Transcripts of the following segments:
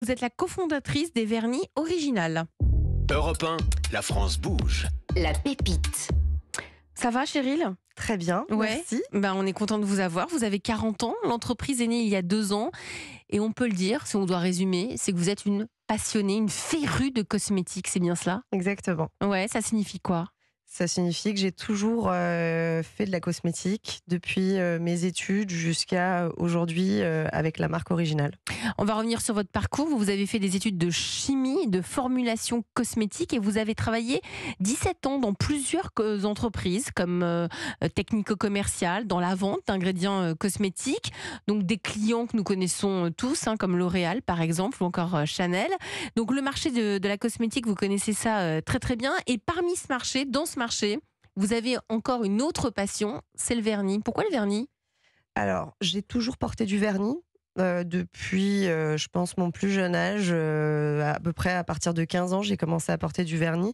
Vous êtes la cofondatrice des vernis Original. Europe 1, la France bouge. La pépite. Ça va, Cheryl? Très bien, merci. On est content de vous avoir. Vous avez 40 ans. L'entreprise est née il y a 2 ans. Et on peut le dire, si on doit résumer, c'est que vous êtes une passionnée, une férue de cosmétiques. C'est bien cela? Exactement. Ouais, ça signifie quoi? Ça signifie que j'ai toujours fait de la cosmétique depuis mes études jusqu'à aujourd'hui avec la marque Original. On va revenir sur votre parcours. Vous avez fait des études de chimie, de formulation cosmétique et vous avez travaillé 17 ans dans plusieurs entreprises comme technico-commerciales, dans la vente d'ingrédients cosmétiques. Donc des clients que nous connaissons tous, comme L'Oréal par exemple ou encore Chanel. Donc le marché de la cosmétique, vous connaissez ça très très bien. Et parmi ce marché, dans ce marché, vous avez encore une autre passion, c'est le vernis. Pourquoi le vernis? Alors, j'ai toujours porté du vernis. Depuis, je pense, mon plus jeune âge, à peu près à partir de 15 ans, j'ai commencé à porter du vernis.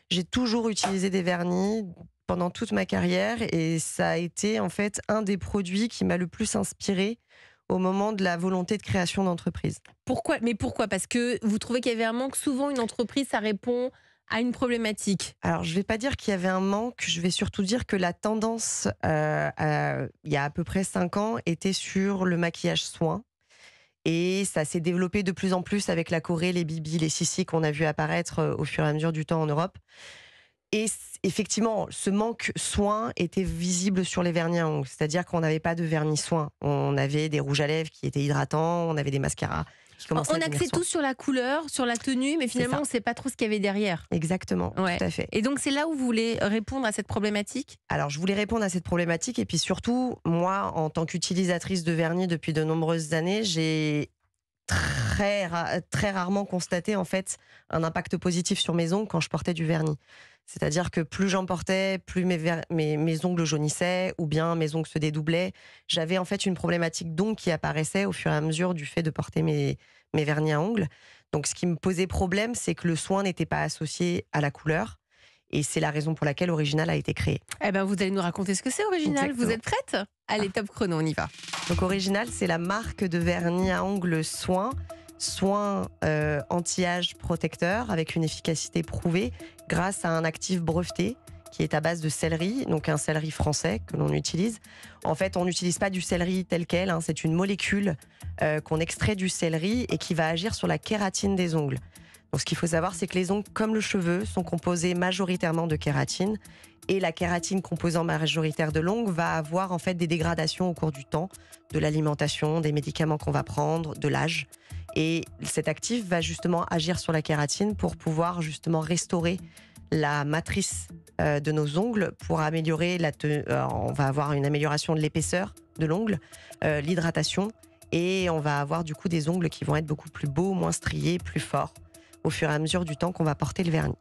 J'ai toujours utilisé des vernis pendant toute ma carrière et ça a été en fait un des produits qui m'a le plus inspirée au moment de la volonté de création d'entreprise. Pourquoi? Mais pourquoi? Parce que vous trouvez qu'il y avait un manque. Souvent, une entreprise, ça répond à une problématique. Alors, je ne vais pas dire qu'il y avait un manque, je vais surtout dire que la tendance, il y a à peu près 5 ans, était sur le maquillage soin. Et ça s'est développé de plus en plus avec la Corée, les Bibi, les Sissi qu'on a vu apparaître au fur et à mesure du temps en Europe. Et effectivement, ce manque soin était visible sur les vernis à ongles. C'est-à-dire qu'on n'avait pas de vernis soin. On avait des rouges à lèvres qui étaient hydratants, on avait des mascaras qui commençaient à On devenir axait soin. tout sur la couleur, sur la tenue, mais finalement, ça. on ne sait pas trop ce qu'il y avait derrière. Exactement, Ouais. tout à fait. Et donc, c'est là où vous voulez répondre à cette problématique? Alors, je voulais répondre à cette problématique et puis surtout, moi, en tant qu'utilisatrice de vernis depuis de nombreuses années, j'ai très rarement constaté en fait un impact positif sur mes ongles quand je portais du vernis. C'est-à-dire que plus j'en portais, plus mes ongles jaunissaient ou bien mes ongles se dédoublaient. J'avais en fait une problématique d'ongles qui apparaissait au fur et à mesure du fait de porter mes vernis à ongles. Donc ce qui me posait problème, c'est que le soin n'était pas associé à la couleur. Et c'est la raison pour laquelle Original a été créé. Eh ben, vous allez nous raconter ce que c'est Original. Exactement. Vous êtes prête? Allez, top chrono, on y va. Donc Original, c'est la marque de vernis à ongles soin anti-âge protecteur avec une efficacité prouvée grâce à un actif breveté qui est à base de céleri, donc un céleri français que l'on utilise. En fait, on n'utilise pas du céleri tel quel, c'est une molécule qu'on extrait du céleri et qui va agir sur la kératine des ongles. Donc ce qu'il faut savoir, c'est que les ongles, comme le cheveu, sont composés majoritairement de kératine. Et la kératine, composant majoritaire de l'ongle, va avoir en fait des dégradations au cours du temps, de l'alimentation, des médicaments qu'on va prendre, de l'âge. Et cet actif va justement agir sur la kératine pour pouvoir justement restaurer la matrice de nos ongles pour améliorer on va avoir une amélioration de l'épaisseur de l'ongle, l'hydratation, et on va avoir du coup des ongles qui vont être beaucoup plus beaux, moins striés, plus forts au fur et à mesure du temps qu'on va porter le vernis.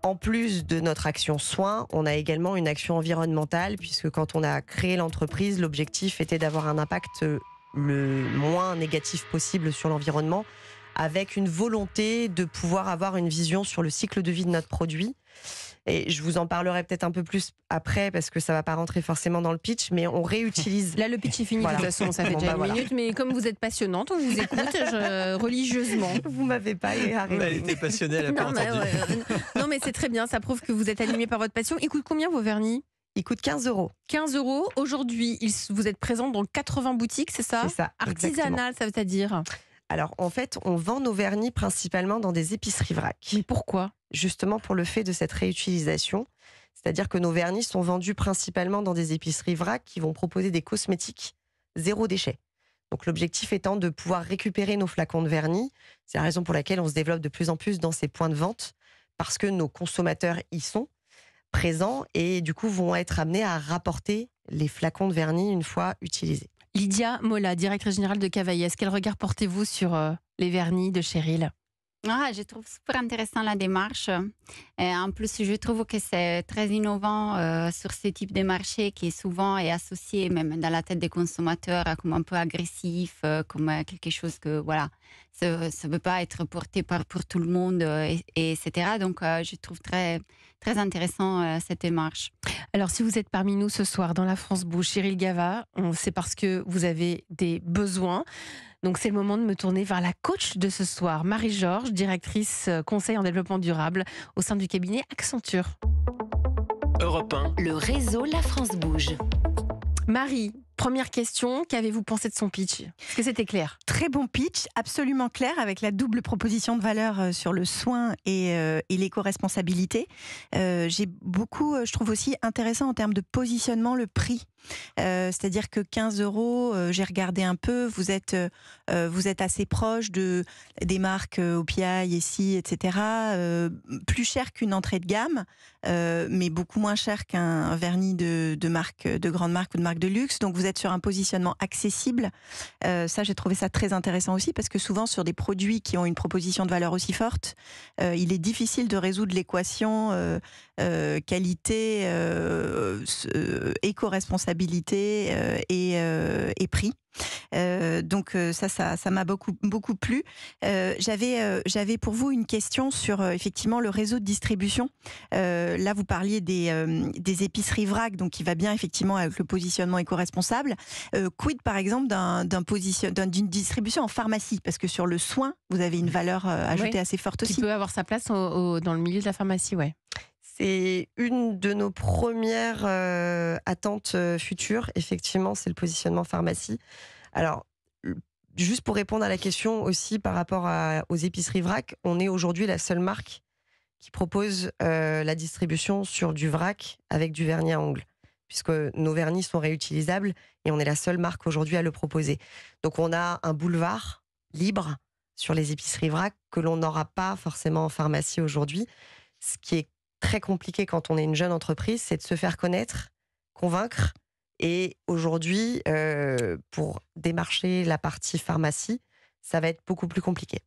En plus de notre action soin, on a également une action environnementale puisque quand on a créé l'entreprise, l'objectif était d'avoir un impact le moins négatif possible sur l'environnement avec une volonté de pouvoir avoir une vision sur le cycle de vie de notre produit. Et je vous en parlerai peut-être un peu plus après parce que ça ne va pas rentrer forcément dans le pitch, mais on réutilise. Là, le pitch est fini, Voilà. de toute façon, ça fait Bon, déjà une voilà. minute, mais comme vous êtes passionnante, on vous écoute religieusement. Vous m'avez pas arrêté. Elle était passionnée, elle a pas Non, mais, entendu. non, mais c'est très bien, ça prouve que vous êtes animé par votre passion. Ils coûtent combien vos vernis? Il coûte 15 €. 15 €. Aujourd'hui, vous êtes présent dans 80 boutiques, c'est ça? C'est ça. Exactement. Artisanal, ça veut dire? Alors, en fait, on vend nos vernis principalement dans des épiceries vrac. Mais pourquoi? Justement pour le fait de cette réutilisation. C'est-à-dire que nos vernis sont vendus principalement dans des épiceries vrac qui vont proposer des cosmétiques zéro déchet. Donc, l'objectif étant de pouvoir récupérer nos flacons de vernis. C'est la raison pour laquelle on se développe de plus en plus dans ces points de vente parce que nos consommateurs y sont présents et du coup vont être amenés à rapporter les flacons de vernis une fois utilisés. Lydia Mola, directrice générale de Cavaillès, quel regard portez-vous sur les vernis de Cheryl? Je trouve super intéressant la démarche. Et en plus, je trouve que c'est très innovant sur ce type de marché qui souvent est associé, même dans la tête des consommateurs, comme un peu agressif, comme quelque chose que, voilà, ça ne veut pas être porté pour tout le monde, etc. Donc, je trouve très, très intéressant cette démarche. Alors, si vous êtes parmi nous ce soir dans la France Bouge, Cheryl Gava, c'est parce que vous avez des besoins. Donc c'est le moment de me tourner vers la coach de ce soir, Marie-Georges, directrice conseil en développement durable au sein du cabinet Accenture. Europe 1, Le réseau La France Bouge. Marie, première question, qu'avez-vous pensé de son pitch? Est-ce que c'était clair? Très bon pitch, absolument clair, avec la double proposition de valeur sur le soin et l'éco-responsabilité. J'ai beaucoup, je trouve aussi intéressant en termes de positionnement, le prix. C'est-à-dire que 15 €, j'ai regardé un peu, vous êtes assez proche des marques OPI, Essie, etc. Plus cher qu'une entrée de gamme, mais beaucoup moins cher qu'un vernis de grande marque ou de marque de luxe. Donc vous êtes sur un positionnement accessible. Ça, j'ai trouvé ça très intéressant aussi, parce que souvent sur des produits qui ont une proposition de valeur aussi forte, il est difficile de résoudre l'équation qualité, éco-responsabilité et prix. Donc ça m'a beaucoup plu. J'avais pour vous une question sur effectivement le réseau de distribution. Là, vous parliez des épiceries vrac, donc qui va bien effectivement avec le positionnement éco-responsable. Quid par exemple d'une distribution en pharmacie, parce que sur le soin, vous avez une valeur ajoutée assez forte aussi. Qui peut avoir sa place dans le milieu de la pharmacie, ouais. C'est une de nos premières attentes futures. Effectivement, c'est le positionnement pharmacie. Alors, juste pour répondre à la question aussi par rapport aux épiceries vrac, on est aujourd'hui la seule marque qui propose la distribution sur du vrac avec du vernis à ongles, puisque nos vernis sont réutilisables et on est la seule marque aujourd'hui à le proposer. Donc on a un boulevard libre sur les épiceries vrac que l'on n'aura pas forcément en pharmacie aujourd'hui. Ce qui est très compliqué quand on est une jeune entreprise, c'est de se faire connaître, convaincre. Et aujourd'hui, pour démarcher la partie pharmacie, ça va être beaucoup plus compliqué.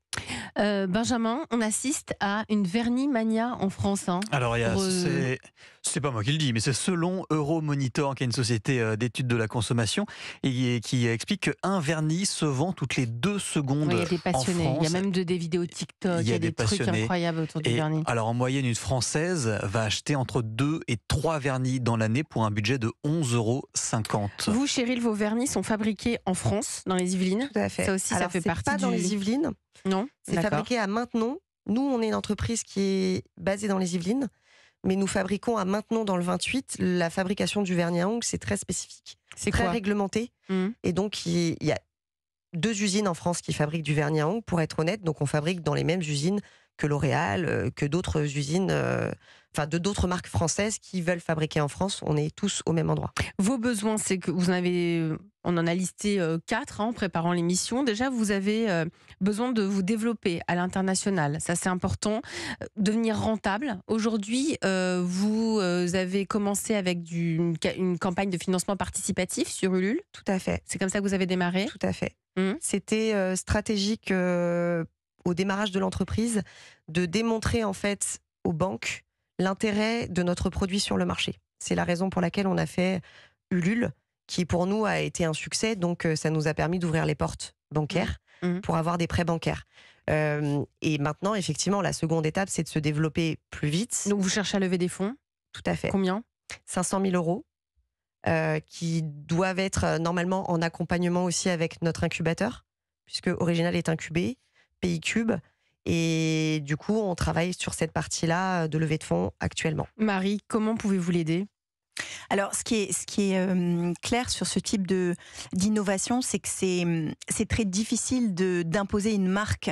Benjamin, on assiste à une vernis mania en France. Hein, alors, c'est pas moi qui le dis, mais c'est selon Euromonitor, qui est une société d'études de la consommation, et qui explique qu'un vernis se vend toutes les 2 secondes. Il y a des passionnés, en France. il y a même des vidéos TikTok, il y a des trucs incroyables autour du vernis. Alors, en moyenne, une Française va acheter entre 2 et 3 vernis dans l'année pour un budget de 11,50 €. Vous, Cheryl, vos vernis sont fabriqués en France, dans les Yvelines? Tout à fait. Ça aussi, alors, ça fait partie pas dans les Yvelines. Non, c'est fabriqué à Maintenon. Nous, on est une entreprise qui est basée dans les Yvelines, mais nous fabriquons à Maintenon dans le 28. La fabrication du vernis à ongles, c'est très spécifique, c'est très réglementé. Et donc, il y a 2 usines en France qui fabriquent du vernis à ongles, pour être honnête. Donc, on fabrique dans les mêmes usines que L'Oréal, que d'autres usines, d'autres marques françaises qui veulent fabriquer en France. On est tous au même endroit. Vos besoins, c'est que on en a listé 4 en préparant l'émission. Déjà, vous avez besoin de vous développer à l'international. Ça, c'est important. Devenir rentable. Aujourd'hui, vous avez commencé avec une campagne de financement participatif sur Ulule. Tout à fait. C'est comme ça que vous avez démarré? Tout à fait. C'était stratégique au démarrage de l'entreprise de démontrer en fait aux banques l'intérêt de notre produit sur le marché. C'est la raison pour laquelle on a fait Ulule, qui pour nous a été un succès. Donc ça nous a permis d'ouvrir les portes bancaires pour avoir des prêts bancaires. Et maintenant, effectivement, la seconde étape, c'est de se développer plus vite. Donc vous cherchez à lever des fonds? Tout à fait. Combien? 500 000 €, qui doivent être normalement en accompagnement aussi avec notre incubateur, puisque Original est incubé, Pays Cube. Et du coup, on travaille sur cette partie-là de levée de fonds actuellement. Marie, comment pouvez-vous l'aider? Alors, ce qui est clair sur ce type d'innovation, c'est que c'est très difficile d'imposer une marque.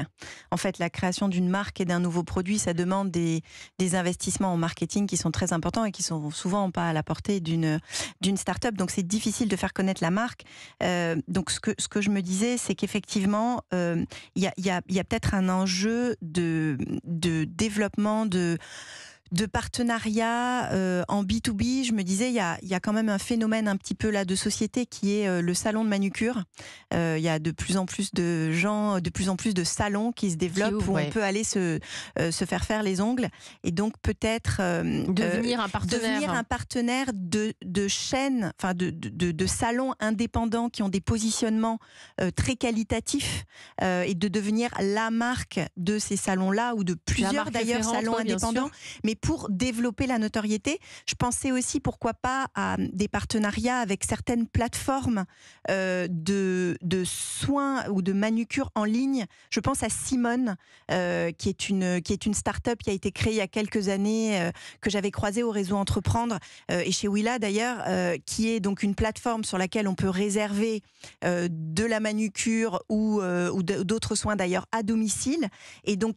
En fait, la création d'une marque et d'un nouveau produit, ça demande des investissements en marketing qui sont très importants et qui sont souvent pas à la portée d'une start-up. Donc, c'est difficile de faire connaître la marque. Donc, ce que je me disais, c'est qu'effectivement, il y a peut-être un enjeu de développement de partenariat en B2B. Je me disais, il y a quand même un phénomène un petit peu là de société qui est le salon de manucure. Il y a de plus en plus de gens, de plus en plus de salons qui se développent où on peut aller se faire les ongles. Et donc peut-être devenir un partenaire de chaînes, enfin de salons indépendants qui ont des positionnements très qualitatifs et de devenir la marque de ces salons-là ou de plusieurs d'ailleurs salons indépendants, mais pour développer la notoriété. Je pensais aussi, pourquoi pas, à des partenariats avec certaines plateformes de soins ou de manucure en ligne. Je pense à Simone, qui est une start-up qui a été créée il y a quelques années, que j'avais croisée au réseau Entreprendre, et chez Willa d'ailleurs, qui est donc une plateforme sur laquelle on peut réserver de la manucure ou d'autres soins d'ailleurs à domicile. Et donc,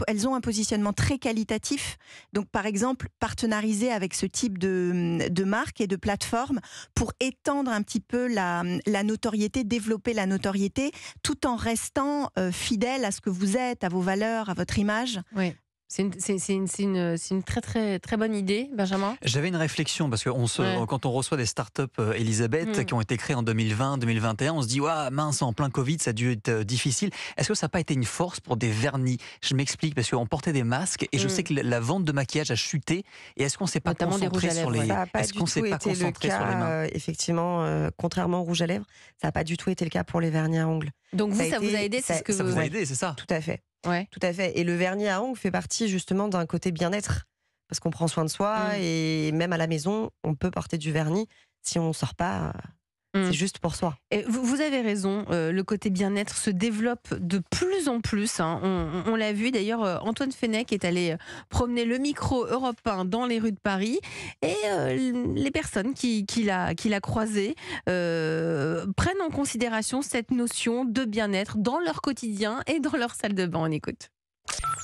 elles ont un positionnement très qualitatif. Donc, par exemple, partenariser avec ce type de marque et de plateforme pour étendre un petit peu la notoriété, développer la notoriété, tout en restant fidèle à ce que vous êtes, à vos valeurs, à votre image. Oui. C'est une très, très, très bonne idée, Benjamin. J'avais une réflexion parce que quand on reçoit des startups, Elisabeth, qui ont été créées en 2020, 2021, on se dit ouais, mince, en plein Covid, ça a dû être difficile. Est-ce que ça n'a pas été une force pour des vernis? Je m'explique, parce qu'on portait des masques et je sais que la vente de maquillage a chuté. Et est-ce qu'on ne s'est pas concentré sur les Ça n'a pas est-ce du qu'on tout s'est pas été le concentré sur les mains? cas, effectivement, contrairement au rouge à lèvres, ça n'a pas du tout été le cas pour les vernis à ongles. Donc ça vous a aidé, c'est ce que Ça vous a aidé, c'est ça? Tout à fait. Ouais. Tout à fait. Et le vernis à ongles fait partie justement d'un côté bien-être. Parce qu'on prend soin de soi et même à la maison, on peut porter du vernis. Si on ne sort pas, c'est juste pour soi. Et vous avez raison, le côté bien-être se développe de plus en plus. Hein. On l'a vu d'ailleurs, Antoine Fenech est allé promener le micro Europe 1 dans les rues de Paris et les personnes qu'il a croisées prennent en considération cette notion de bien-être dans leur quotidien et dans leur salle de bain. On écoute.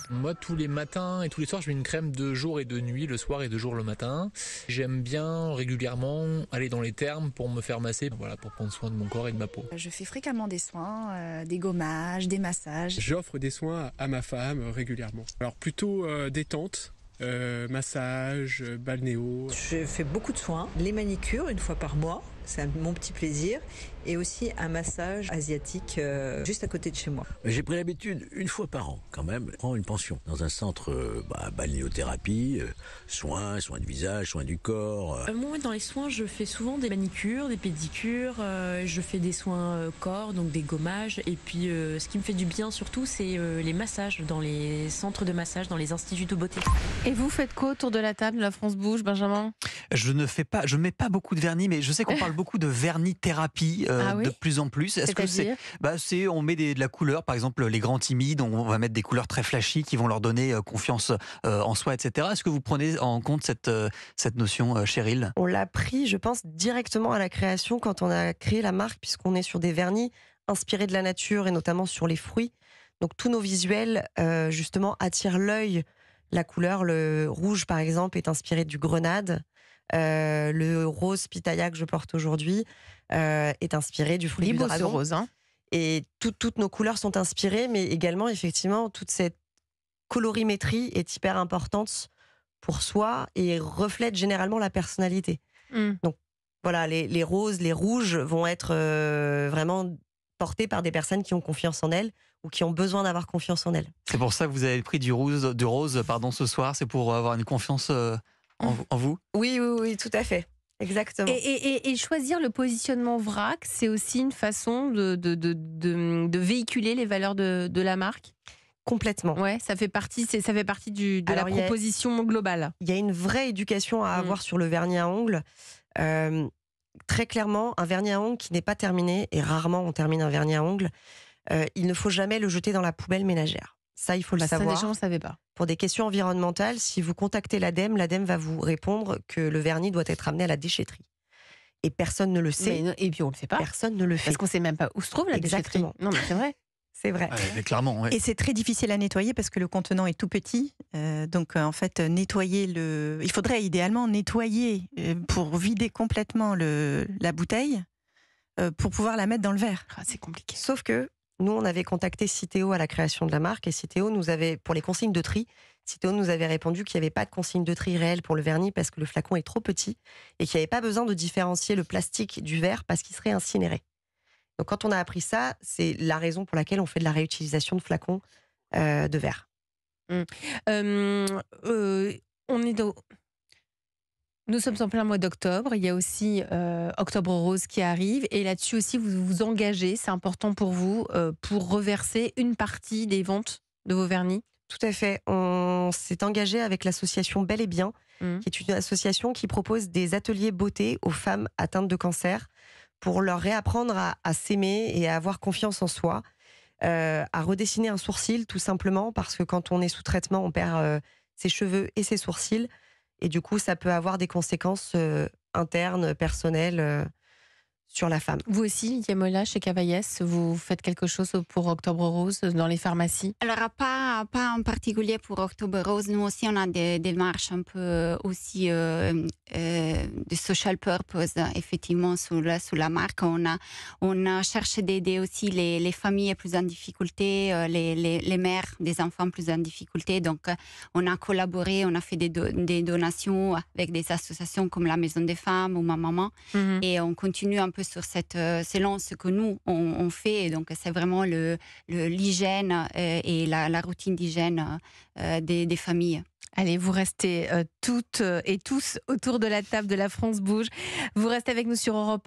Moi, tous les matins et tous les soirs, je mets une crème de jour et de nuit, le soir et de jour le matin. J'aime bien régulièrement aller dans les thermes pour me faire masser, pour prendre soin de mon corps et de ma peau. Je fais fréquemment des soins, des gommages, des massages. J'offre des soins à ma femme régulièrement. Alors plutôt détente. Massage, balnéo. Je fais beaucoup de soins, les manicures une fois par mois, c'est mon petit plaisir, et aussi un massage asiatique juste à côté de chez moi. J'ai pris l'habitude, une fois par an quand même, prendre une pension dans un centre balnéothérapie, soins de visage, soins du corps. Moi, dans les soins, je fais souvent des manicures, des pédicures, je fais des soins corps, donc des gommages, et puis ce qui me fait du bien surtout, c'est les massages dans les centres de massage, dans les instituts de beauté. Et vous faites quoi autour de la table, La France bouge, Benjamin? Je mets pas beaucoup de vernis, mais je sais qu'on parle beaucoup de vernis thérapie de plus en plus. Est-ce que on met de la couleur, par exemple les grands timides, on va mettre des couleurs très flashy qui vont leur donner confiance en soi, etc. Est-ce que vous prenez en compte cette notion, Cheryl? On l'a pris, je pense, directement à la création quand on a créé la marque, puisqu'on est sur des vernis inspirés de la nature et notamment sur les fruits. Donc tous nos visuels, justement, attirent l'œil. La couleur, le rouge par exemple, est inspiré du grenade. Le rose pitaya que je porte aujourd'hui est inspiré du fruit du dragon. Ce rose, hein. Et toutes nos couleurs sont inspirées, mais également, effectivement, toute cette colorimétrie est hyper importante pour soi et reflète généralement la personnalité. Donc voilà, les roses, les rouges vont être vraiment portés par des personnes qui ont confiance en elles ou qui ont besoin d'avoir confiance en elles. C'est pour ça que vous avez pris du rose ce soir, c'est pour avoir une confiance en vous? Oui, tout à fait. Exactement. Et choisir le positionnement vrac, c'est aussi une façon de véhiculer les valeurs de la marque? Complètement. Ouais, ça fait partie de la proposition globale. Il y a une vraie éducation à avoir sur le vernis à ongles. Très clairement, un vernis à ongles qui n'est pas terminé, et rarement on termine un vernis à ongles, il ne faut jamais le jeter dans la poubelle ménagère. Ça, il faut le savoir. Ça, déjà, on ne savait pas. Pour des questions environnementales, si vous contactez l'ADEME va vous répondre que le vernis doit être amené à la déchetterie. Et personne ne le sait. Et puis on ne le fait pas. Personne ne le fait. Parce qu'on ne sait même pas où se trouve la déchetterie. Non, mais c'est vrai. C'est vrai. Mais clairement, ouais. Et c'est très difficile à nettoyer parce que le contenant est tout petit. Donc en fait, il faudrait idéalement nettoyer pour vider complètement la bouteille pour pouvoir la mettre dans le verre. C'est compliqué. Sauf que nous, on avait contacté Citeo à la création de la marque et Citeo nous avait, pour les consignes de tri, Citeo nous avait répondu qu'il n'y avait pas de consigne de tri réelle pour le vernis parce que le flacon est trop petit et qu'il n'y avait pas besoin de différencier le plastique du verre parce qu'il serait incinéré. Donc quand on a appris ça, c'est la raison pour laquelle on fait de la réutilisation de flacons de verre. Nous sommes en plein mois d'octobre, il y a aussi Octobre Rose qui arrive et là-dessus aussi vous vous engagez, c'est important pour vous, pour reverser une partie des ventes de vos vernis? tout à fait. On s'est engagé avec l'association Bel et Bien, qui est une association qui propose des ateliers beauté aux femmes atteintes de cancer pour leur réapprendre à s'aimer et à avoir confiance en soi, à redessiner un sourcil tout simplement, parce que quand on est sous traitement, on perd ses cheveux et ses sourcils. Et du coup, ça peut avoir des conséquences internes, personnelles sur la femme. Vous aussi, Yamola, chez Cavaillès, vous faites quelque chose pour Octobre Rose dans les pharmacies? Alors, pas en particulier pour Octobre Rose. Nous aussi, on a des démarches un peu aussi de social purpose, effectivement, sous la marque. On a cherché d'aider aussi les familles plus en difficulté, les mères des enfants plus en difficulté. Donc, on a collaboré, on a fait des donations avec des associations comme la Maison des Femmes ou Ma Maman. Et on continue un peu sur selon ce que nous on fait. Donc c'est vraiment l'hygiène et la routine d'hygiène des familles. Allez, vous restez toutes et tous autour de la table de La France Bouge. Vous restez avec nous sur Europe 1.